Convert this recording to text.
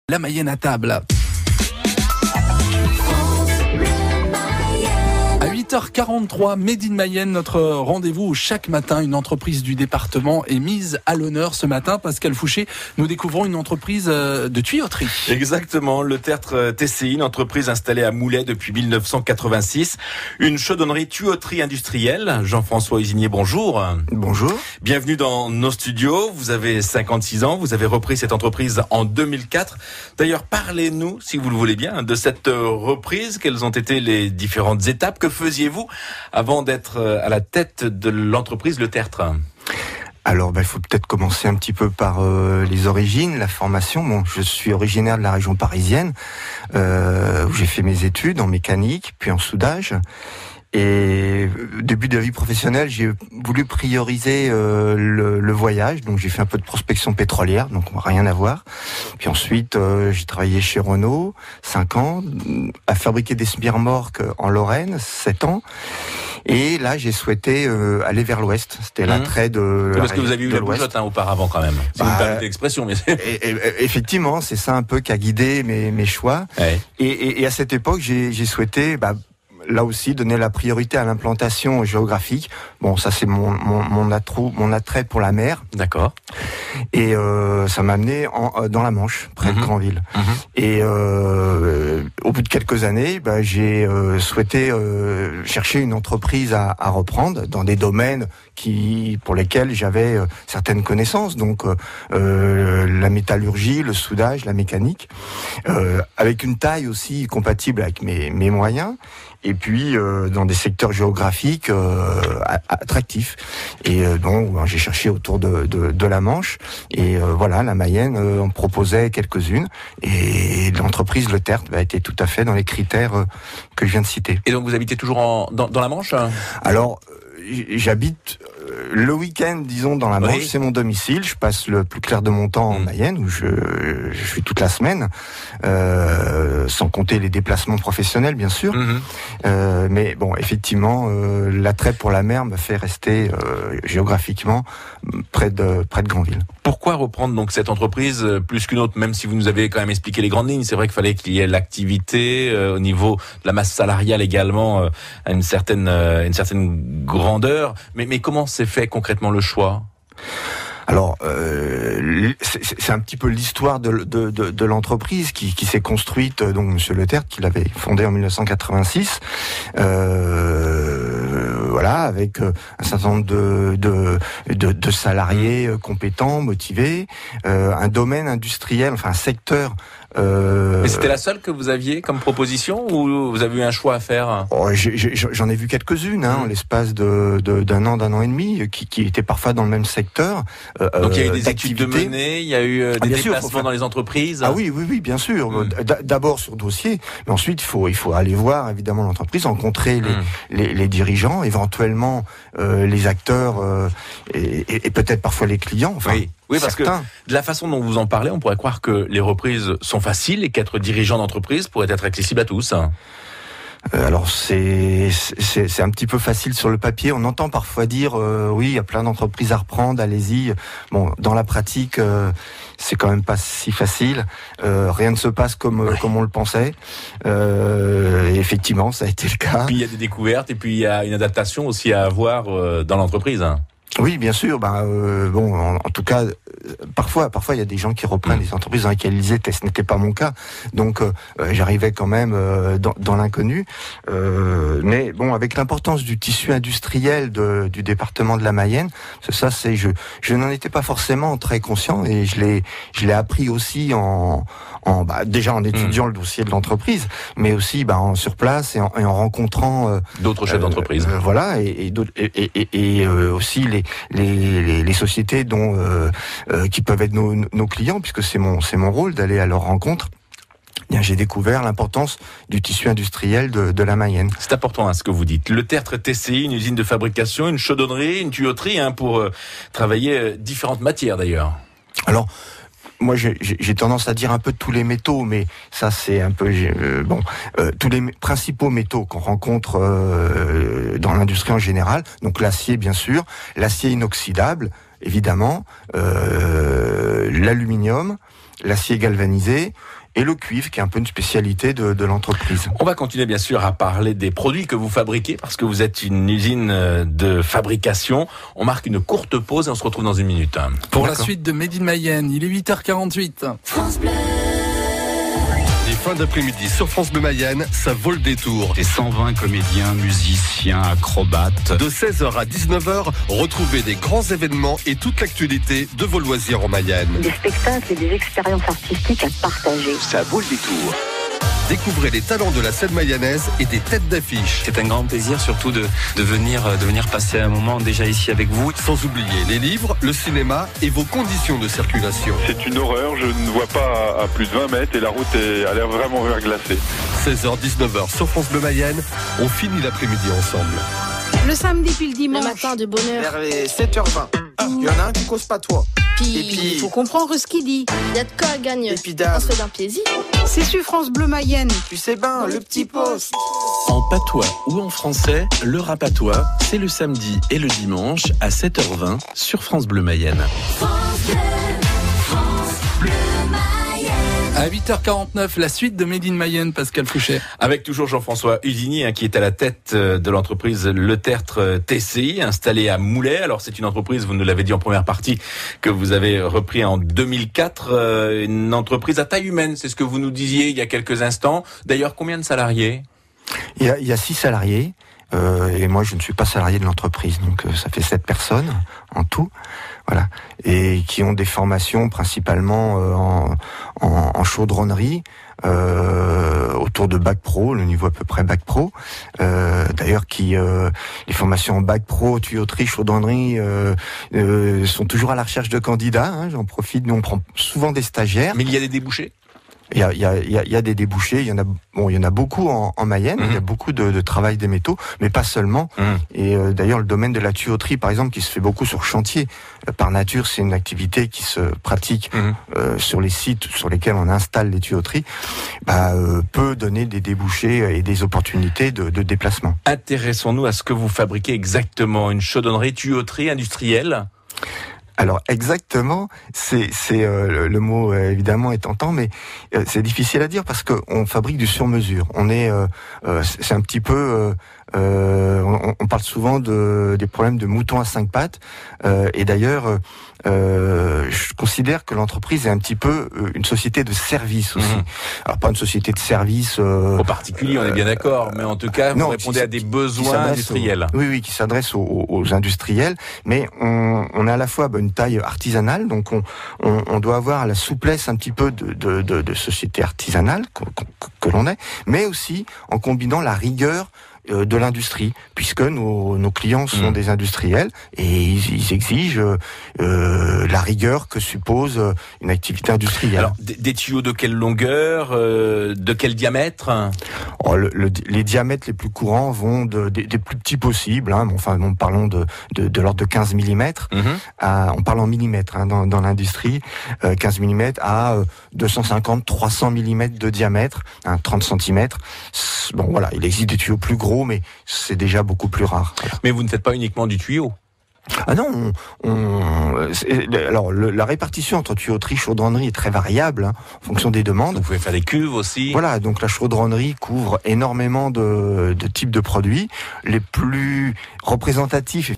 La Mayenne à table. À 8h43, Made in Mayenne, notre rendez-vous où chaque matin une entreprise du département est mise à l'honneur. Ce matin, Pascal Fouché, nous découvrons une entreprise de tuyauterie. Exactement, le Tertre TCI, une entreprise installée à Moulay depuis 1986. Une chaudronnerie tuyauterie industrielle. Jean-François Usinier, bonjour. Bonjour. Bienvenue dans nos studios. Vous avez 56 ans, vous avez repris cette entreprise en 2004. D'ailleurs, parlez-nous, si vous le voulez bien, de cette reprise. Quelles ont été les différentes étapes? Que faisiez-vous avant d'être à la tête de l'entreprise Le Tertre? Alors, il faut peut-être commencer un petit peu par les origines, la formation. Bon, je suis originaire de la région parisienne, où j'ai fait mes études en mécanique, puis en soudage. Et début de la vie professionnelle, j'ai voulu prioriser le voyage, donc j'ai fait un peu de prospection pétrolière, donc rien à voir. Puis ensuite, j'ai travaillé chez Renault, 5 ans, à fabriquer des semi-remorques en Lorraine, 7 ans. Et là, j'ai souhaité aller vers l'ouest. C'était l'attrait de parce que vous avez eu la bougeotte auparavant quand même, si vous me permettez l'expression. Mais effectivement, c'est ça un peu qui a guidé mes choix. Ouais. Et à cette époque, j'ai souhaité... là aussi, donner la priorité à l'implantation géographique. Bon, ça c'est mon attrait pour la mer. D'accord. Et ça m'a amené dans la Manche, près de Granville. Et au bout de quelques années, j'ai souhaité chercher une entreprise à reprendre dans des domaines pour lesquels j'avais certaines connaissances. Donc la métallurgie, le soudage, la mécanique, avec une taille aussi compatible avec mes moyens. Et puis dans des secteurs géographiques attractifs. Et donc j'ai cherché autour de la Manche. Et voilà, la Mayenne en proposait quelques-unes. Et l'entreprise Le Tertre était tout à fait dans les critères que je viens de citer. Et donc vous habitez toujours dans la Manche? Alors, j'habite le week-end, disons, dans la Manche. Oui. C'est mon domicile. Je passe le plus clair de mon temps en Mayenne, où je suis toute la semaine, sans compter les déplacements professionnels, bien sûr. Mais bon, effectivement, l'attrait pour la mer me fait rester géographiquement près de Granville. Pourquoi reprendre donc cette entreprise plus qu'une autre, même si vous nous avez quand même expliqué les grandes lignes? C'est vrai qu'il fallait qu'il y ait l'activité au niveau de la masse salariale également à une certaine grandeur. Mais comment s'est fait concrètement le choix? Alors, c'est un petit peu l'histoire de l'entreprise qui s'est construite, donc Monsieur Le Tertre, qui l'avait fondée en 1986, voilà, avec un certain nombre de salariés compétents, motivés, un domaine industriel, enfin un secteur. Mais c'était la seule que vous aviez comme proposition, ou vous avez eu un choix à faire? J'en ai vu quelques-unes, en l'espace d'un an et demi, qui étaient parfois dans le même secteur. Donc il y a eu des études de menées, il y a eu des déplacements dans les entreprises. Ah oui, bien sûr. D'abord sur dossier, mais ensuite il faut aller voir évidemment l'entreprise, rencontrer les dirigeants, éventuellement les acteurs et peut-être parfois les clients. Enfin, oui, parce que de la façon dont vous en parlez, on pourrait croire que les reprises sont faciles et qu'être dirigeant d'entreprise pourrait être accessible à tous. Alors c'est un petit peu facile sur le papier. On entend parfois dire oui, il y a plein d'entreprises à reprendre, allez-y. Bon, dans la pratique, c'est quand même pas si facile. Rien ne se passe comme on le pensait. Et effectivement, ça a été le cas. Puis il y a des découvertes et puis il y a une adaptation aussi à avoir dans l'entreprise. Oui, bien sûr. En tout cas, parfois, il y a des gens qui reprennent des entreprises dans lesquelles ils étaient. Ce n'était pas mon cas. Donc, j'arrivais quand même dans l'inconnu. Mais bon, avec l'importance du tissu industriel du département de la Mayenne, je n'en étais pas forcément très conscient, et je l'ai appris aussi déjà en étudiant le dossier de l'entreprise, mais aussi sur place et en rencontrant d'autres chefs d'entreprise. Voilà, et aussi les sociétés qui peuvent être nos clients, puisque c'est mon rôle d'aller à leur rencontre. Bien, j'ai découvert l'importance du tissu industriel de la Mayenne. C'est important ce que vous dites. Le Tertre TCI, une usine de fabrication, une chaudronnerie, une tuyauterie, pour travailler différentes matières d'ailleurs. Alors, moi, j'ai tendance à dire un peu de tous les métaux, mais ça, c'est un peu tous les principaux métaux qu'on rencontre dans l'industrie en général. Donc l'acier, bien sûr, l'acier inoxydable, évidemment, l'aluminium, l'acier galvanisé et le cuivre, qui est un peu une spécialité de l'entreprise. On va continuer bien sûr à parler des produits que vous fabriquez, parce que vous êtes une usine de fabrication. On marque une courte pause et on se retrouve dans une minute. Pour la suite de Made in Mayenne, il est 8h48. France Bleu. Les fins d'après-midi sur France Bleu Mayenne, ça vaut le détour. Et 120 comédiens, musiciens, acrobates. De 16h à 19h, retrouvez des grands événements et toute l'actualité de vos loisirs en Mayenne. Des spectacles et des expériences artistiques à partager. Ça vaut le détour. Découvrez les talents de la scène mayonnaise et des têtes d'affiche. C'est un grand plaisir surtout de venir passer un moment déjà ici avec vous. Sans oublier les livres, le cinéma et vos conditions de circulation. C'est une horreur, je ne vois pas à plus de 20 mètres et la route a l'air vraiment verglacée. 16h-19h sur France Bleu Mayenne, on finit l'après-midi ensemble. Le samedi puis le dimanche. Le matin de bonne heure. Vers 7h20. Il y en a un qui cause pas toi. Et puis, il faut comprendre ce qu'il dit. Il y a de quoi à gagner. Et puis dame. On se fait d'un plaisir. C'est sur France Bleu Mayenne. Tu sais ben, le petit poste. En patois ou en français, le rapatois, c'est le samedi et le dimanche à 7h20 sur France Bleu Mayenne. France Bleu Mayenne. À 8h49, la suite de Made in Mayenne, Pascal Fouché. Avec toujours Jean-François Usini, qui est à la tête de l'entreprise Le Tertre TCI, installée à Moulay. Alors c'est une entreprise, vous nous l'avez dit en première partie, que vous avez repris en 2004, une entreprise à taille humaine, c'est ce que vous nous disiez il y a quelques instants. D'ailleurs, combien de salariés ? Il y a 6 salariés. Et moi, je ne suis pas salarié de l'entreprise, donc ça fait 7 personnes en tout, voilà, et qui ont des formations principalement en chaudronnerie, autour de bac pro, le niveau à peu près bac pro. D'ailleurs, les formations en bac pro, tuyauterie, chaudronnerie sont toujours à la recherche de candidats. Hein, j'en profite, nous on prend souvent des stagiaires. Mais il y a des débouchés ? Il y a des débouchés, il y en a beaucoup en Mayenne, il y a beaucoup de travail des métaux, mais pas seulement. Et d'ailleurs, le domaine de la tuyauterie, par exemple, qui se fait beaucoup sur chantier, par nature, c'est une activité qui se pratique sur les sites sur lesquels on installe les tuyauteries, peut donner des débouchés et des opportunités de déplacement. Intéressons-nous à ce que vous fabriquez exactement, une chaudronnerie, tuyauterie industrielle ? Alors exactement, c'est le mot évidemment est tentant, mais c'est difficile à dire parce que on fabrique du sur-mesure. C'est un petit peu, on parle souvent des problèmes de moutons à 5 pattes, et d'ailleurs, je considère que l'entreprise est un petit peu une société de service aussi. Alors pas une société de service aux particuliers, on est bien d'accord, mais en tout cas, vous répondez à des besoins industriels. Oui, qui s'adressent aux industriels, mais on a à la fois une taille artisanale, donc on doit avoir la souplesse un petit peu de société artisanale que l'on est, mais aussi en combinant la rigueur de l'industrie, puisque nos clients sont des industriels et ils exigent la rigueur que suppose une activité industrielle. Alors, des tuyaux de quelle longueur, de quel diamètre ? Les diamètres les plus courants vont des plus petits possibles, hein, parlons de l'ordre de 15 mm, on parle en millimètres dans l'industrie, 15 mm à 250-300 mm de diamètre, 30 cm. Bon voilà, il existe des tuyaux plus gros, mais c'est déjà beaucoup plus rare. Voilà. Mais vous ne faites pas uniquement du tuyau ? Ah non, alors la répartition entre tuyauterie et chaudronnerie est très variable en fonction des demandes. Vous pouvez faire des cuves aussi. Voilà, donc la chaudronnerie couvre énormément de types de produits. Les plus représentatifs